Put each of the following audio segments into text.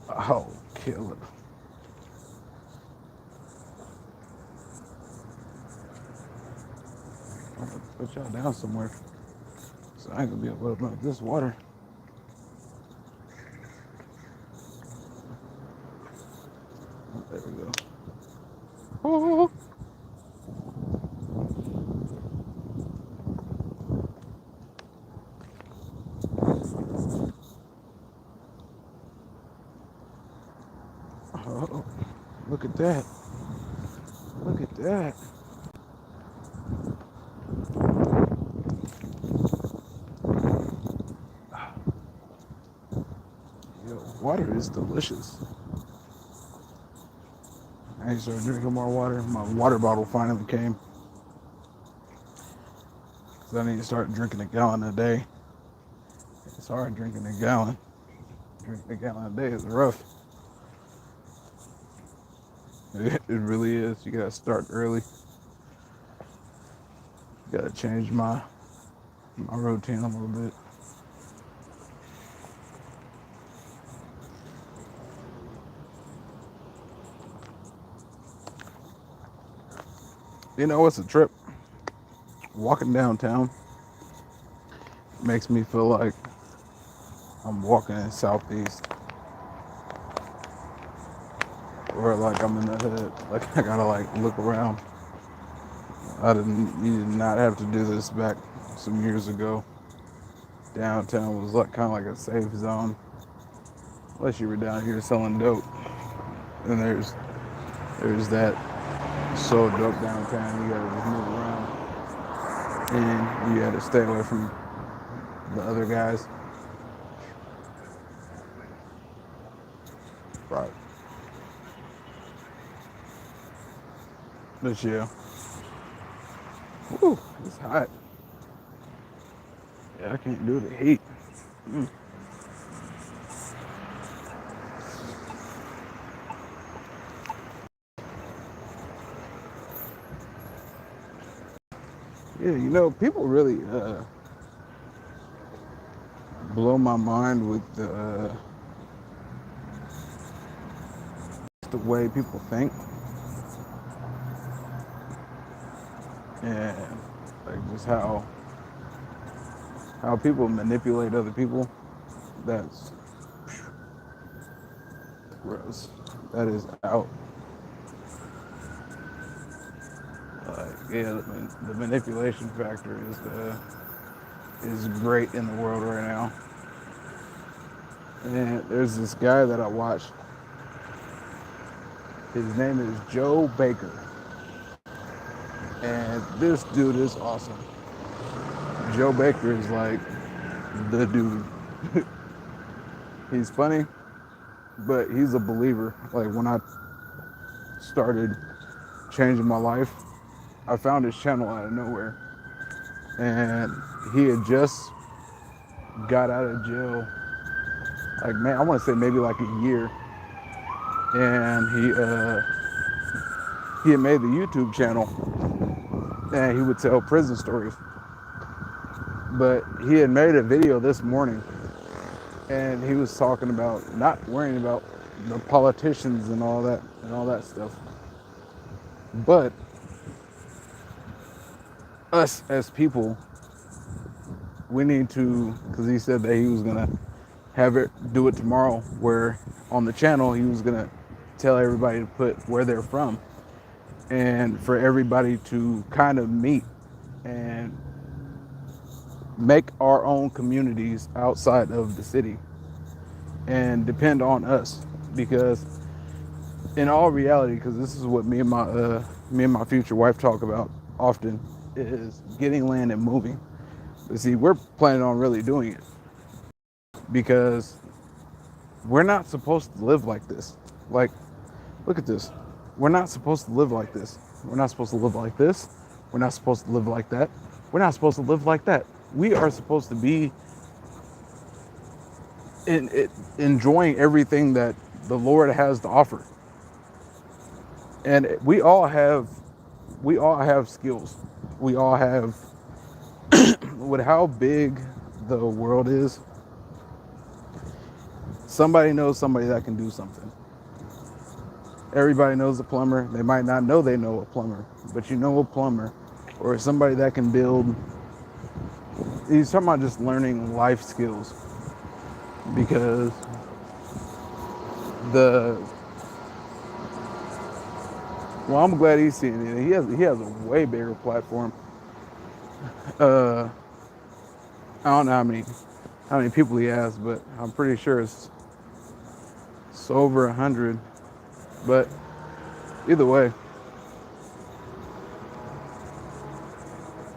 Oh, kill it. I'm gonna put y'all down somewhere. So I ain't gonna be able to open up this water. Oh, there we go. Oh, oh, look at that. Look at that. Yo, water is delicious. I ain't started drinking more water. My water bottle finally came. So I need to start drinking a gallon a day. It's hard drinking a gallon. Drinking a gallon a day is rough. It really is. You gotta start early. Gotta change my routine a little bit. You know what's a trip? Walking downtown makes me feel like I'm walking in Southeast, or like I'm in the hood. Like I gotta like look around. You did not have to do this back some years ago. Downtown was like kind of like a safe zone, unless you were down here selling dope. And there's that so dope downtown. You gotta just move around, and you gotta stay away from the other guys. Right. But yeah, whew, it's hot. Yeah, I can't do the heat. Mm. Yeah, you know, people really blow my mind with the way people think and like just how people manipulate other people. That's gross. That is out. Yeah, the manipulation factor is great in the world right now. And there's this guy that I watched. His name is Joe Baker, and this dude is awesome. Joe Baker is like the dude. He's funny, but he's a believer. Like when I started changing my life, I found his channel out of nowhere, and he had just got out of jail. Like man, I want to say maybe like a year, and he had made the YouTube channel, and he would tell prison stories. But he had made a video this morning, and he was talking about not worrying about the politicians and all that stuff, but us as people, we need to, because he said that he was gonna have it do it tomorrow, where on the channel he was gonna tell everybody to put where they're from, and for everybody to kind of meet and make our own communities outside of the city and depend on us, because in all reality, because this is what me and my future wife talk about often, is getting land and moving. But see, we're planning on really doing it because we're not supposed to live like this. Like, look at this. We're not supposed to live like this. We're not supposed to live like this. We're not supposed to live like that. We're not supposed to live like that. We are supposed to be enjoying everything that the Lord has to offer. And we all have skills. We all have with how big the world is. somebody knows somebody that can do something. Everybody knows a plumber. They might not know they know a plumber, but you know a plumber or somebody that can build. He's talking about just learning life skills because the well, I'm glad he's seeing it. He has a way bigger platform. Uh, I don't know how many people he has, but I'm pretty sure it's over 100. But either way,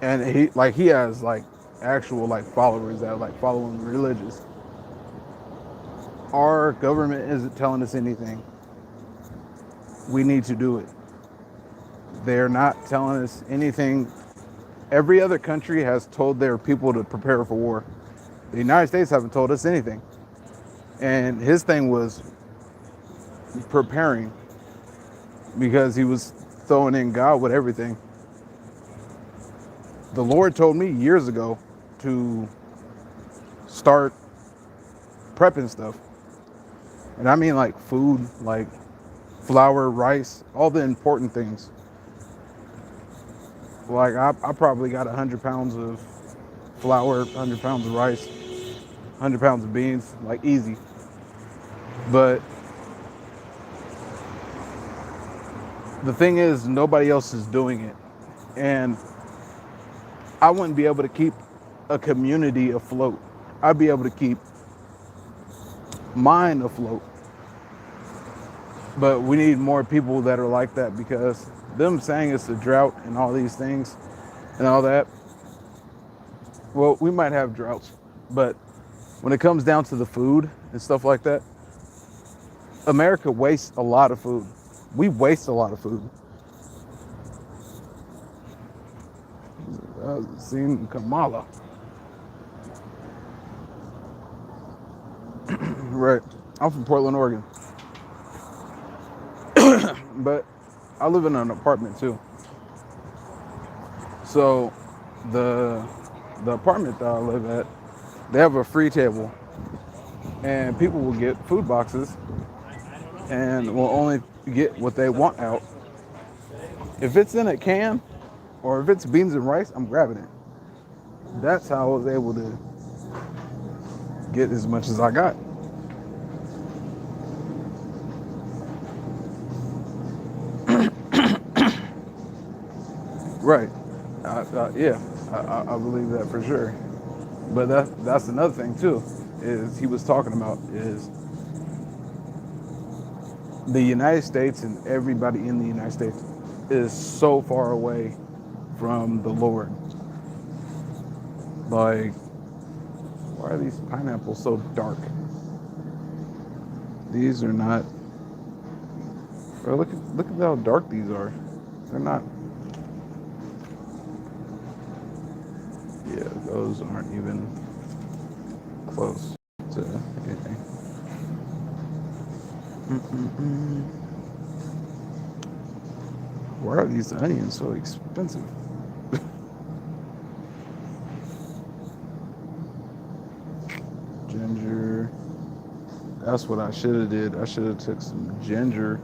and he has like actual like followers that are like following religious. Our government isn't telling us anything. We need to do it. They're not telling us anything. Every other country has told their people to prepare for war. The United States haven't told us anything. And his thing was preparing because he was throwing in God with everything. The Lord told me years ago to start prepping stuff. And I mean like food, like flour, rice, all the important things. Like I probably got 100 pounds of flour, 100 pounds of rice, 100 pounds of beans, like easy. But the thing is, nobody else is doing it. And I wouldn't be able to keep a community afloat. I'd be able to keep mine afloat. But we need more people that are like that because them saying it's a drought and all these things and all that. Well, we might have droughts, but when it comes down to the food and stuff like that, America wastes a lot of food. We waste a lot of food. I've seen Kamala. Right. I'm from Portland, Oregon. But I live in an apartment too. So the apartment that I live at, they have a free table. And people will get food boxes and will only get what they want out. If it's in a can or if it's beans and rice, I'm grabbing it. That's how I was able to get as much as I got. Right. Yeah, I believe that for sure. But that's another thing too, is he was talking about is the United States and everybody in the United States is so far away from the Lord. Like, why are these pineapples so dark? These are not. Bro, look at how dark these are. They're not. Yeah, those aren't even close to anything. Why are these onions so expensive? Ginger. That's what I should have did. I should have took some ginger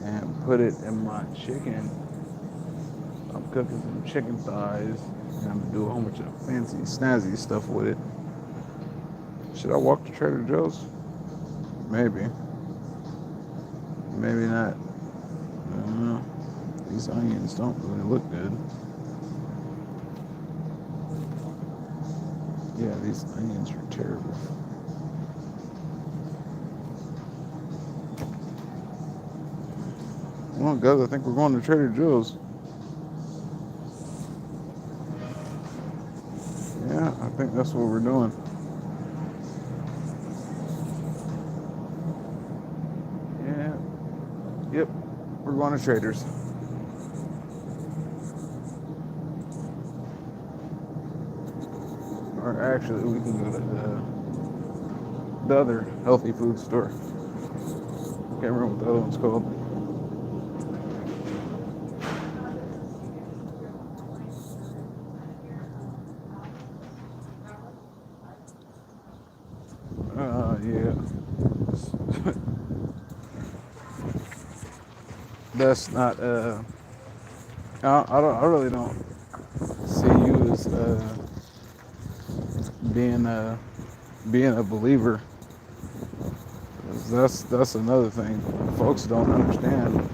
and put it in my chicken. I'm cooking some chicken thighs and I'm gonna do a whole bunch of fancy snazzy stuff with it. Should I walk to Trader Joe's? Maybe. Maybe not. I don't know. These onions don't really look good. Yeah, these onions are terrible. Well, guys, I think we're going to Trader Joe's. Yeah, I think that's what we're doing. Yeah. Yep. We're going to Trader's. Or actually, we can go to the other healthy food store. Can't remember what the other one's called. Yeah. because that's not. I really don't see you as being a being a believer. 'Cause that's another thing folks don't understand.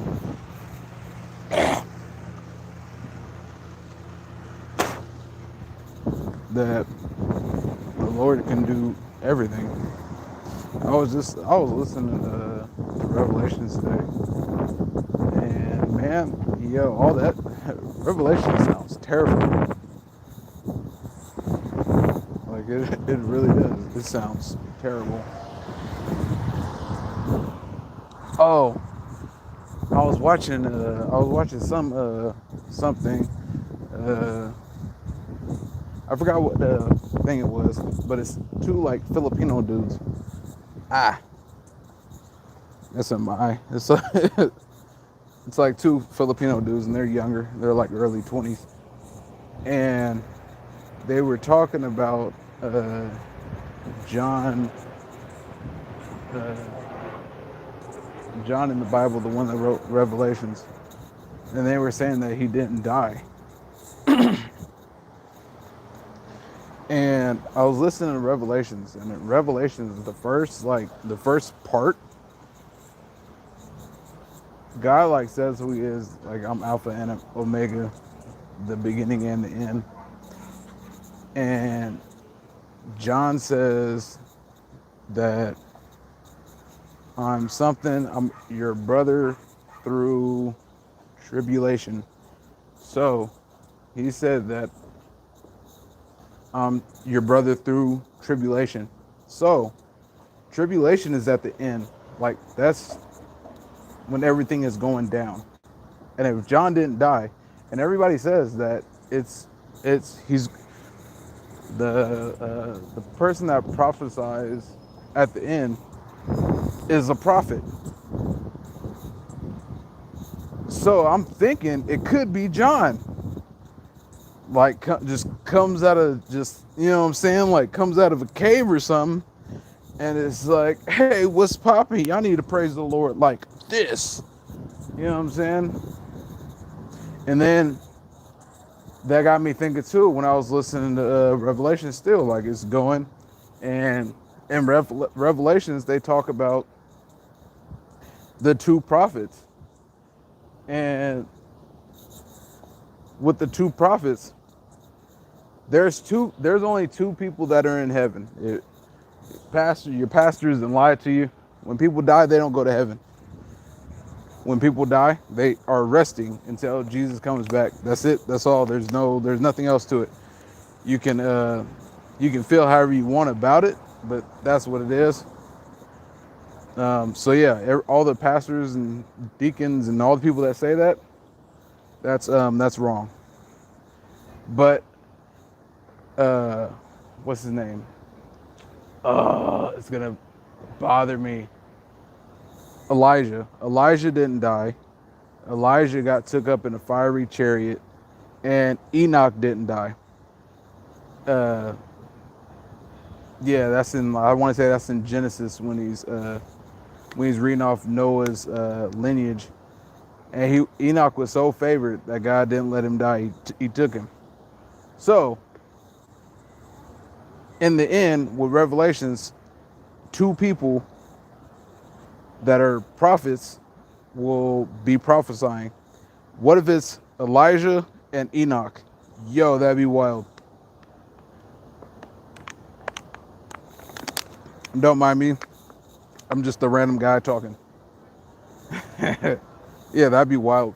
That the Lord can do everything. I was listening to Revelations today, and man, yo, all that Revelation sounds terrible. Like it really does. It sounds terrible. Oh, I was watching something. Uh, I forgot what thing it was, but it's two like Filipino dudes. Ah, that's in my. It's like, it's like two Filipino dudes, and they're younger. They're like early 20s, and they were talking about John, uh, John in the Bible, the one that wrote Revelations, and they were saying that he didn't die. And I was listening to Revelations, and in Revelations, the first part, God like says who he is, like I'm Alpha and Omega, the beginning and the end. And John says that I'm your brother through tribulation. So he said that I'm your brother through tribulation. So tribulation is at the end. Like that's when everything is going down. And if John didn't die, and everybody says that he's the person that prophesies at the end is a prophet. So I'm thinking it could be John. Like just comes out of just, you know what I'm saying? Like comes out of a cave or something. And it's like, hey, what's poppin'? Y'all need to praise the Lord like this. You know what I'm saying? And then that got me thinking too when I was listening to Revelation still, like it's going. And in Revelations, they talk about the two prophets. And with the two prophets, there's only two people that are in heaven. Your pastors and lie to you. When people die, they don't go to heaven. When people die, they are resting until Jesus comes back. That's it. That's all. There's nothing else to it. You can feel however you want about it, but that's what it is. So yeah, all the pastors and deacons and all the people that say that, that's wrong. But what's his name? It's gonna bother me. Elijah didn't die. Elijah got took up in a fiery chariot, and Enoch didn't die. Yeah, I want to say that's in Genesis when he's reading off Noah's lineage, and Enoch was so favored that God didn't let him die. He took him. So in the end, with Revelations, two people that are prophets will be prophesying. What if it's Elijah and Enoch? Yo, that'd be wild. Don't mind me. I'm just a random guy talking. Yeah, that'd be wild.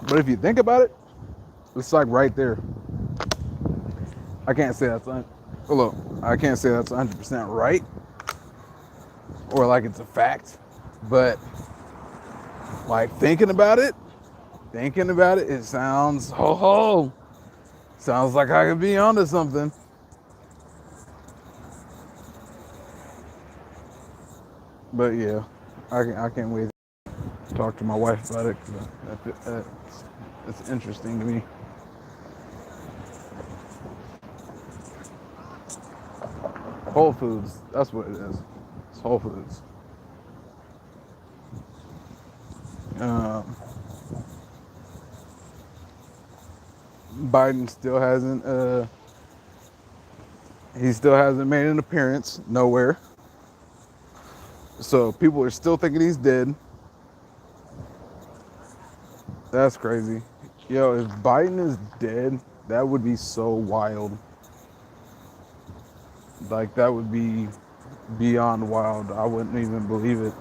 But if you think about it, it's like right there. I can't say that's 100% right, or like it's a fact, but like thinking about it, it sounds sounds like I could be onto something. But yeah, I can't wait to talk to my wife about it because it's interesting to me. Whole Foods. That's what it is. It's Whole Foods. Um, Biden still hasn't. He still hasn't made an appearance nowhere. So people are still thinking he's dead. That's crazy. Yo, if Biden is dead, that would be so wild. Like, that would be beyond wild. I wouldn't even believe it.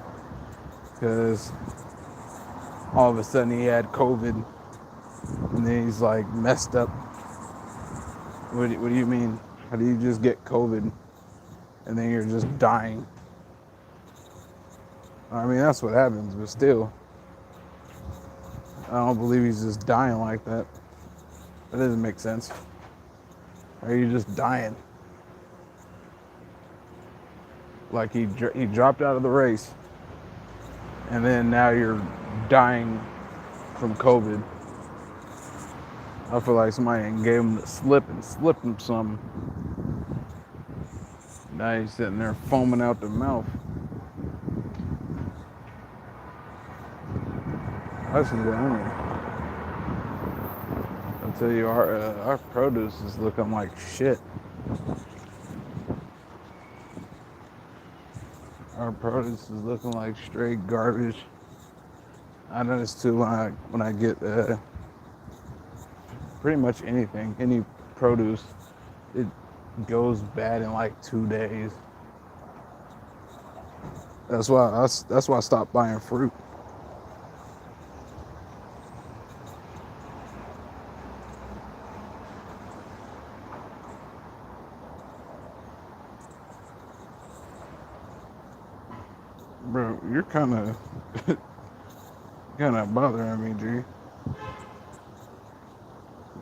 Because all of a sudden he had COVID and then he's like messed up. What do you mean? How do you just get COVID and then you're just dying? I mean, that's what happens, but still, I don't believe he's just dying like that. That doesn't make sense. Are you just dying? Like he dropped out of the race, and then now you're dying from COVID. I feel like somebody gave him the slip and slipped him some. Now he's sitting there foaming out the mouth. That's the only. I'll tell you, our produce is looking like shit. Our produce is looking like straight garbage. I notice too when I get pretty much anything, any produce, it goes bad in like 2 days. That's why I stopped buying fruit. Bro, you're kind of bothering me, G.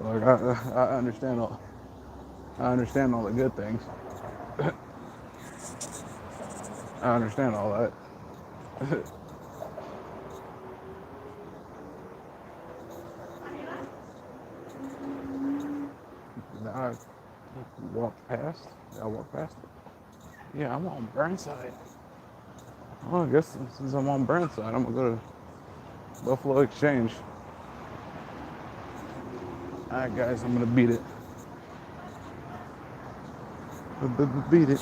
Like I understand all the good things. I understand all that. I walked past. I walked past it. Yeah, I'm on Burnside. Well, I guess since I'm on Burnside, I'm gonna go to Buffalo Exchange. All right, guys, I'm gonna beat it. Beat it.